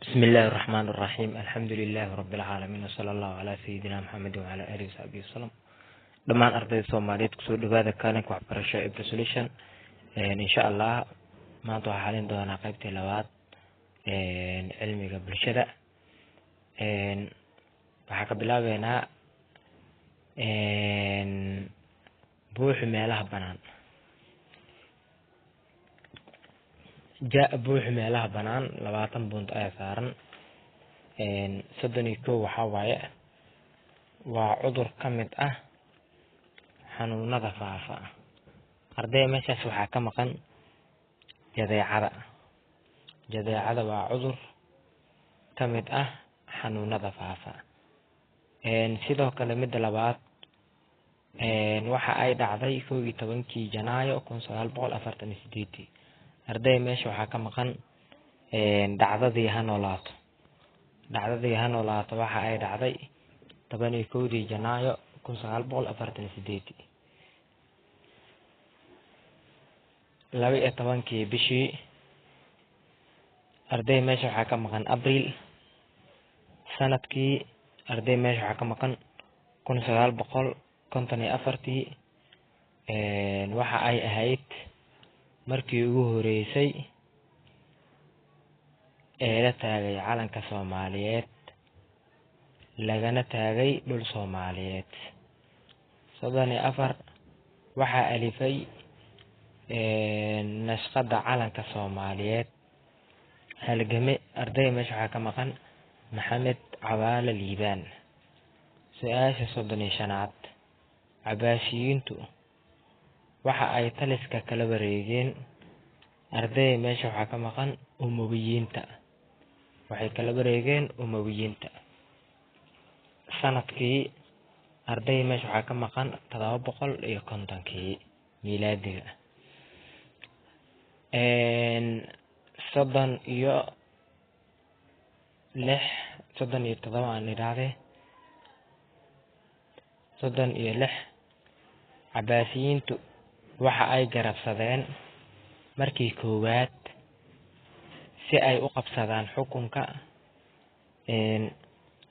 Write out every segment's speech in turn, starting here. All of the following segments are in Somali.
بسم الله الرحمن الرحيم الحمد لله رب العالمين وصلى الله على سيدنا محمد وعلى آله وصحبه وسلم dhammaan ardayda Soomaaliyeed kusoo dhawaada kaalinka waxbarasho ee Solution insha Allah maanta waxaan xalin doonaa qaybtii labaad cilmiga bulshada waxaan ka bilaabeynaa buux meelaha banaan buux meelaha banaan 20 bunt ayaa saaran 31 waxa waaye waa cudur ka mid ah xanuunada faafa arday meeshaas waxaa ka maqan jadeecada waa cudur ka mid ah xanuunada faafa sidoo kale mid labaad waxa ay dhacday 11 Janaayo 1948 arday meesha waxaa ka maqan dhacdadii Hanolaato waxa ay dhacday 11 Janaayo 1948 12 bishii arday meesha waxaa ka maqan Abriil sanadkii arday meesha waxaa ka maqan 1954 waxa ay ahayd markii ugu horeysay ee la taagay calanka Soomaaliyeed lagana taagay dhul Soomaaliyeed 34 waxa alifay nashqada calanka Soomaaliyeed halgame arday meesha waxaa ka maqan Maxamed Cawaale Liibaan su'aasha 35aad Cabaashiyiintu waxa ay taliska kala wareegeen arday meesha waxaa ka maqan Umawiyiinta waxay kala wareegeen Umawiyiinta sanadkii arday meesha waxaa ka maqan 750 miilaadiga 36 Cabaashiyiintu waxa ay garabsadeen markii koowaad si ay u qabsadaan xukunka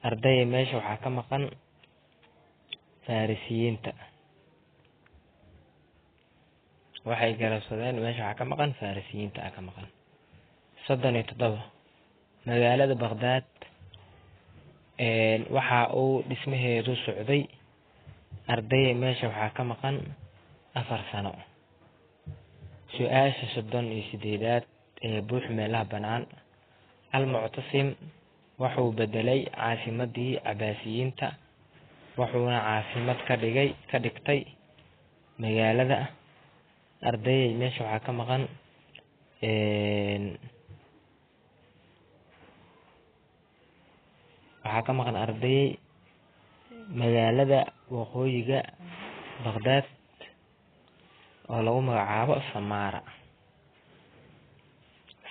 arday meesha waxaa ka maqan Farisiyiinta waxay garabsadeen meesha waxaa ka maqan Farisiyiinta ka maqan 37 magaalada Baghdad waxa uu dhismaheedu socday arday meesha waxaa ka maqan 4 sano su'aasha 38aad ee buux meelaha banaan Al-Mu'tasim wuxuu bedelay caasimadii Cabaasiyiinta wuxuuna caasimad ka dhigtay magaalada arday meesha waxaa ka maqan arday magaalada waqooyiga Baghdad oo lagu magacaabo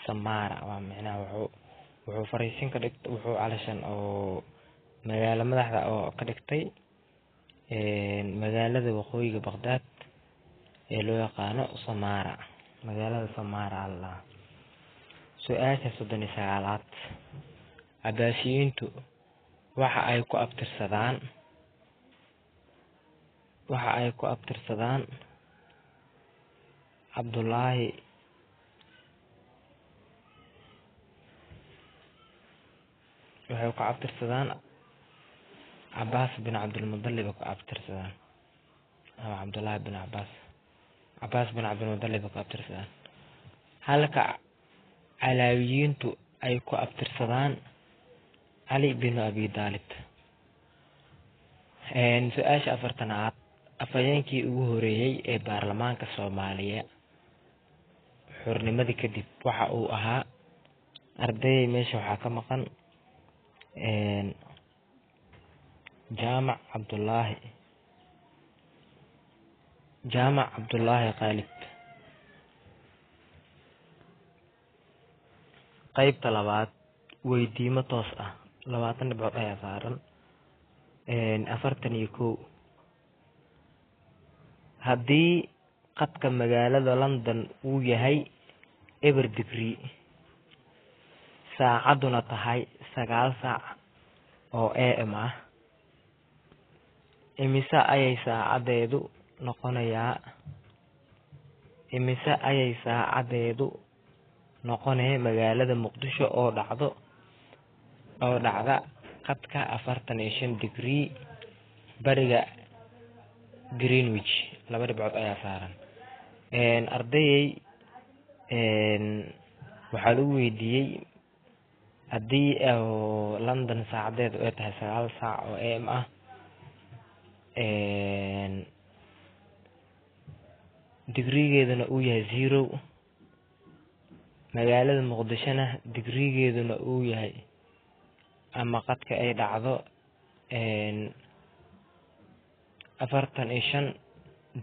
Samaara waa macnaha wuxuu fariisin ka dhigtay wuxuu calashan oo magaalo madaxda oo ka dhigtay magaalada waqooyiga Baghdad ee loo yaqaano Samaara magaalada Samaara Allah su'aasha 39aad Cabaashiyiintu waxa ay ku abtirsadaan Cabdullaahi waxay ku abtirsadaan Cabbaas bin Cabdul Muttalib ku abtirsadaan Cabdullaahi bin Cabbaas bin Cabdul Muttalib ku abtirsadaan halka Calaawiyiintu ay ku abtirsadaan Ali bin Abi Talib su'aasha 40aad afayeenkii ugu horeeyay ee baarlamaanka Soomaaliya xornimadii kadib waxa uu ahaa arday meesha waxaa ka maqan Jaamac Cabdullaahi Qaalib qaybta labaad weydiimo toos ah 20 dhibcood ayaa saaran 41 haddii qadka magaalada London uu yahay eber degree saacaduna tahay 9 saac oo AM ah imisa ayay saacadeedu noqonee magaalada Muqdisho oo dhacda qadka 45 degree bariga Greenwich 2 dhibcood ayaa saaran ardayay waxaa lagu weydiiyey haddii London saacadeedu ay tahay 9 saac oo AM ah digrigeeduna uu yahay 0 magaalada Muqdishona digrigeeduna uu yahay ama qadka ay dhacdo 45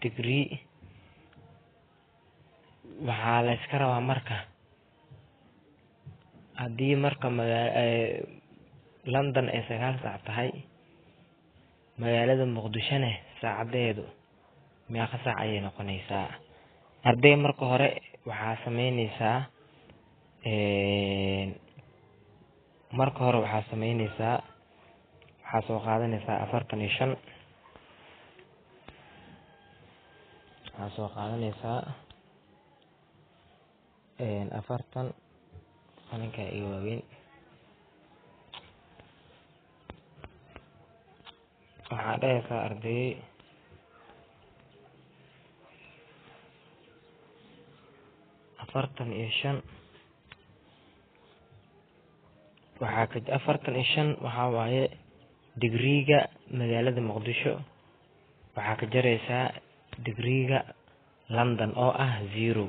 degree waxaa la iska rabaa marka haddii marka London ay 9 saac tahay magaalada Muqdishona saacadeedu meeqa saac ayay noqonaysaa arday marka hore waxaa sameynaysaa waxaa soo qaadanaysaa 45 waxaa soo qaadanaysaa 40 qalinka iyo waaweyn waxaa dhahaysaa arday 45 waxaa waaye digriga magaalada Muqdisho waxaa ka jaraysaa digriga London oo ah 0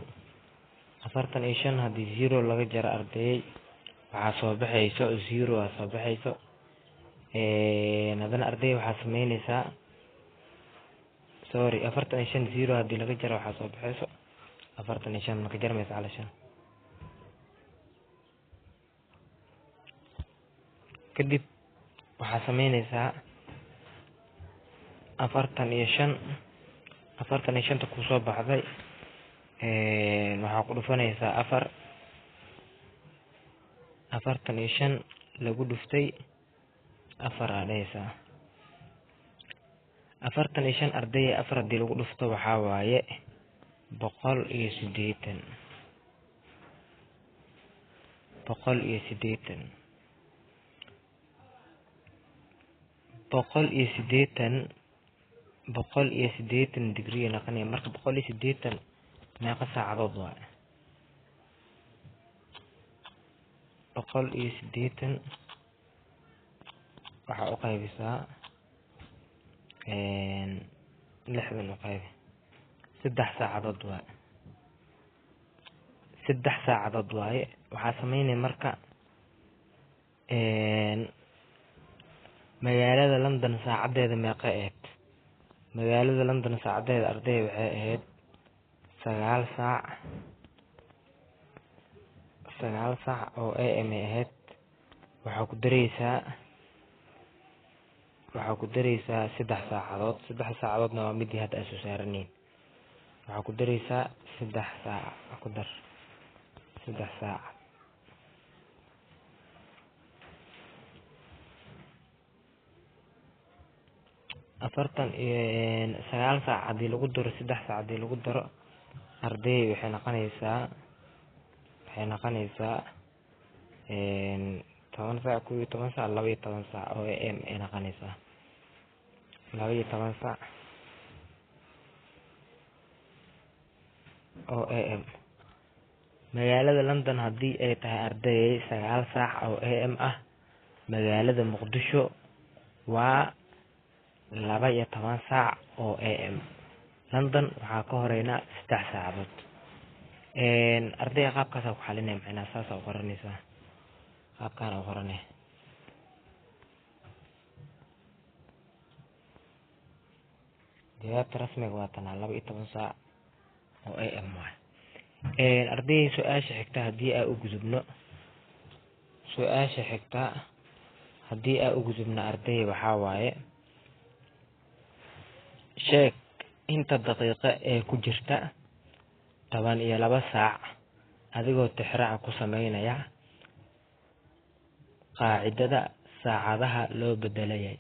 45 haddii 0 laga jaro ardayay waxaa soo baxayso 0 aa soo baxayso haddana arday waxaa sameynaysaa 45 0 haddii laga jaro waxaa soo baxayso 45 marka jarmaysa calashan kadib waxaa sameynaysaa 45 ku soo baxday waxaa ku dhufanaysaa 45 lagu dhuftay 4 aa dhahaysaa 45 arday 4 haddii lagu dhufto waxaa waaye 180 degree noqonaya marka 180 meeqa saacadood waaye 180 waxaa u qaybisaa 60 u qaybi 3 saacadood waaye waxaa sameynaya marka magaalada London saacadeeda meeqa ahayd magaalada London saacadeeda arday waxay ahayd 9 saac oo AM ahayd waxaa ku daraysaa 3 saacadood 3 saacadoodna waa midii hadda ay soo saaranayn waxaa ku daraysaa 3 saac ku dar 3 saac afartan iyo 9 saac haddii lagu daro 3 saac haddii lagu daro arday waxay noqonaysaa 10 saac 11 saac 12 saac oo AM ay noqonaysaa 12 saac oo AM magaalada London haddii ay tahay arday 9 saac oo AM ah magaalada Muqdisho waa 12 saac oo AM London waxaa ka horeynaa 3 saacadood arday qaabkaas ku xalinay macnaa saas oo qoranaysaa qaabkan oo qoranay jawaabta rasmiga waa tan 12 saac oo AM waay arday su'aasha xigta haddii aan u gudubno arday waxaa waaye sheeg inta daqiiqo ee ku jirta 12 saac adigoo tixraac ku sameynaya qaacidada saacadaha loo bedelayay.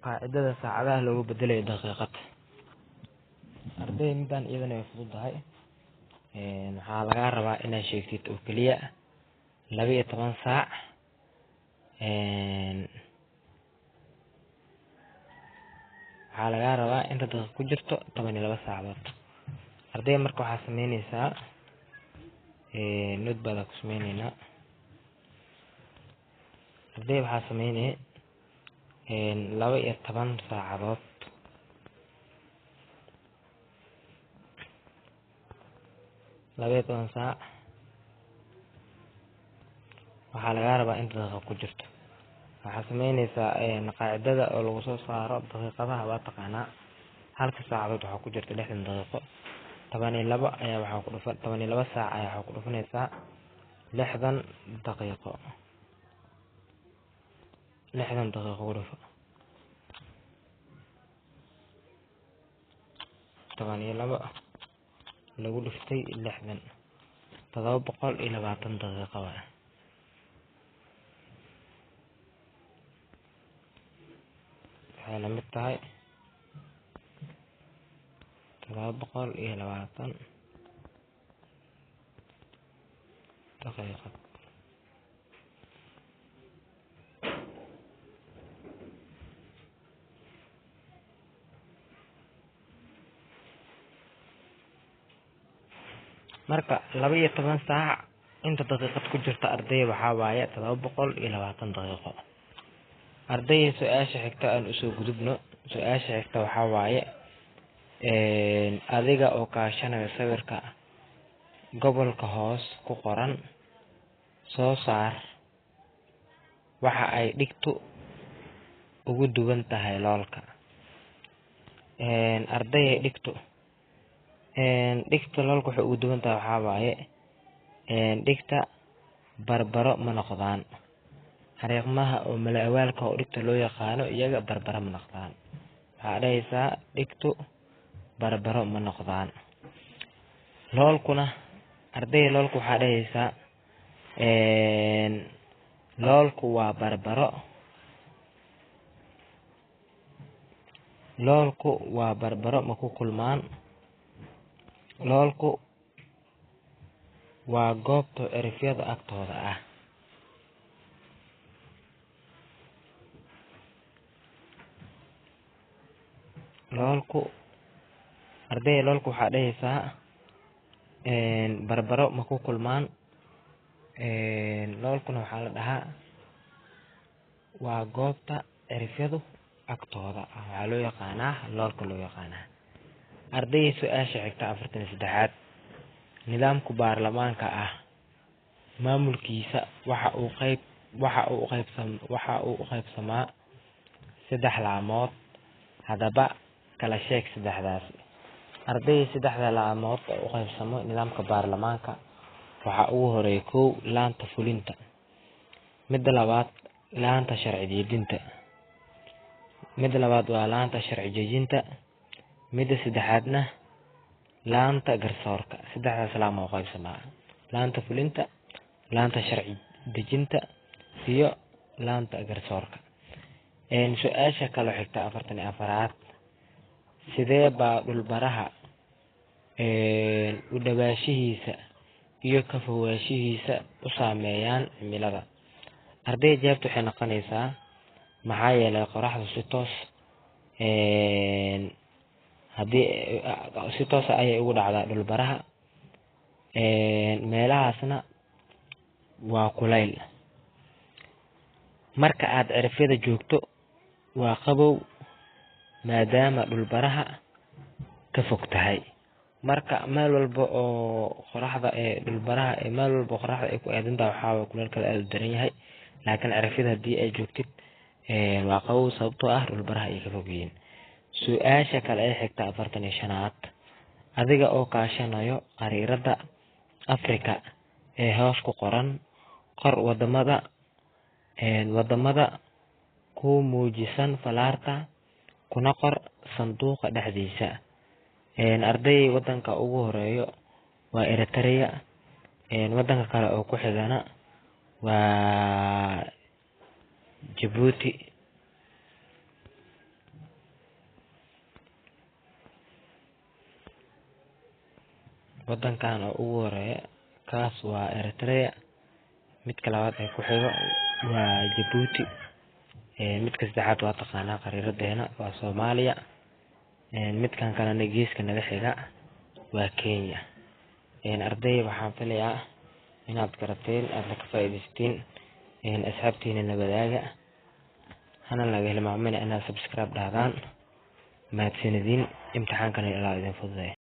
qaacidada saacadaha loogu bedelayo daqiiqad. arday midaan iyadana way fududahay. waxaa laga rabaa inaad sheegtid oo keliya 12 saac waxaa laga rabaa inta daqiiqo ku jirto 12 saacadood. arday marka waxaa sameynaysaa notepad ku sameynayna. arday waxaa sameynay 12 saacadood 12 saac waxaa laga rabaa inta daqiiqo ku jirto. waxaa sameynaysaa qaacidada oo lagu soo saaro daqiiqadaha waa taqaanaa. halka saacadood waxaa ku jirta 60 daqiiqo. 12 ayaa waxaa ku dhufan 12 saac ayaa waxaa ku dhufanaysaa 60 daqiiqo. 60 daqiiqo ku dhufo 12 lagu dhuftay 60 720 daqiiqo waa. waxay la mid tahay 720 daqiiqo. marka 12 saac inta daqiiqad ku jirta arday waxaa waaye 720 daqiiqo. arday su-aasha xigta aan usoo gudubno. su-aasha xigta waxaa waaye adiga oo kaashanayo sawirka gobolka hoos ku qoran soo saar waxa ay dhigtu ugu duwan tahay loolka. arday dhigtu loolka waxay ugu duwan tahay waxaa waaye dhigta barbaro ma noqdaan. xariiqmaha oo mala awaalka oo dhigta loo yaqaano iyaga barbaro ma noqdaan. waxaa dhahaysaa dhigtu barbaro ma noqdaan. loolkuna arday loolku waxaa dhahaysaa loolku waa barbaro. loolku waa barbaro ma ku kulmaan. loolku waa goobta erifyada agtooda ah. loolku arday loolku waxaa dhahaysaa barbaro ma ku kulmaan. loolkuna waxaa la dhahaa waa goobta erifyadu agtooda ah. waxaa loo yaqaanaa loolka loo yaqaanaa. arday su-aasha xigta 43aad. nidaamka baarlamaanka ah maamulkiisa waxa uu u qaybsamaa 3 laamood. haddaba kala sheeg 3daas. arday 3 laamood oo u qaybsamo nidaamka baarlamaanka waxaa ugu horeeya 1 laanta fulinta. midda labaad laanta sharci dejinta. midda labaad waa laanta sharci dejinta. midda saddexaadna laanta garsoorka. 3daas laamo oo qaybsamaa laanta fulinta, laanta sharci dejinta iyo laanta garsoorka. su-aasha kale xigta 44aad. sidee baa dhulbaraha u dhawaashihiisa iyo ka fogaanshihiisa u saameeyaan cimilada. arday jawaabtu waxay noqonaysaa maxaa yeelay qoraxdu si toos ayay ugu dhacdaa dhulbaraha. meelahaasna waa kulayl. marka aad cirifyada joogto waa qabow maadaama dhulbaraha ka fog tahay. marka meel walba oo qoraxda dhulbaraha meel walba qoraxda ay ku aadan tahay waxaa kulaylkada aad u daran yahay. laakiin cirifyada haddii ay joogtid waa qabow sababtoo ah dhulbaraha ay ka fog yihiin. su-aasha kale ee xigta 45aad. adiga oo kaashanayo qariirada Afrika ee hoos ku qoran qor wadamada ku muujisan falaarta kuna qor sanduuqa dhexdiisa. arday wadanka ugu horeeyo waa Eritrea. wadanka kale oo ku xigana waa Djibouti, wadankan oo ugu horeeya kaas waa Eritrea, midka labaad ee ku xigo waa Djibouti, midka saddexaad waa taqaanaa qariiradeena waa Soomaaliya, midkan kalena geeska naga xiga waa Kenya. Arday waxaan filayaa inaad garateen aad ka faa'iidaysteen asxaabtiina la wadaaga hana laga hilmaamin inaad subscribe dhahdaan mahadsanidin imtixaankana ilaa idin fududeeyo.